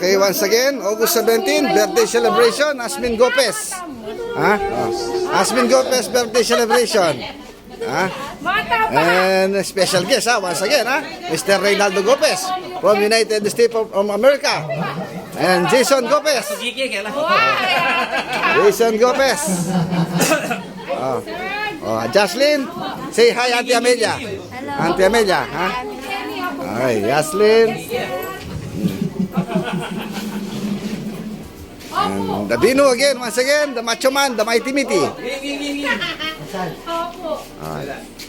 Okay, once again, August 17, birthday celebration, Asmin Gopez. Ha? Asmin Gopez birthday celebration. Ha? And special guest, once again, Mr. Reynaldo Gopez from United States of America. And Jason Gopez. Jason Gopez. Jocelyn, say hi, Auntie Amelia. Auntie Amelia, ha? Okay, Jocelyn. And the Dino again, once again, the Macho Man, the Mighty Mitty.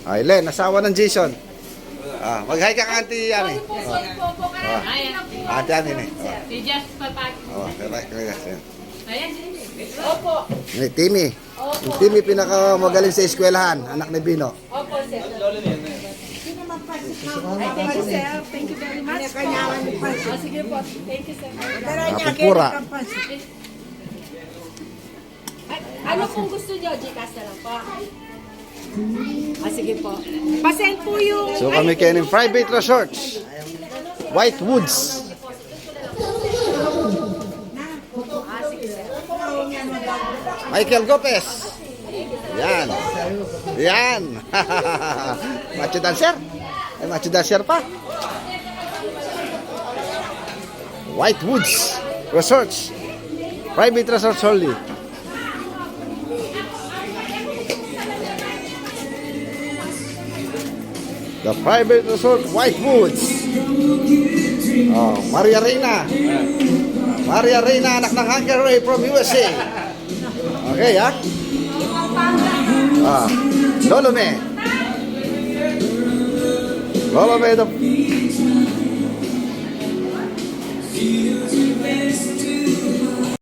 Ay, Len, asawa ng Jason. Mag-hi ka kang Auntie Ami. Auntie Ami, ne. Opo. Timmy. Yung Timmy pinakamagaling sa eskwelahan, anak ni Bino. Opo, sir. Thank you, sir. Thank you very much. Sige po. Thank you, sir. Pupura. Ano kung gusto niyo? Gcash na lang po. Sige po. Pasend po yung... So kami kayo ng private resorts. White Woods. Michael Gopez. Yan. Yan. Macho dancer. Macho dancer pa. White Woods Resorts. Private resorts only. The private resort, White Woods. Maria Reina. Maria Reina, anak ng Hanker Ray from USA. Okay, ha? Lolome. Lolome, the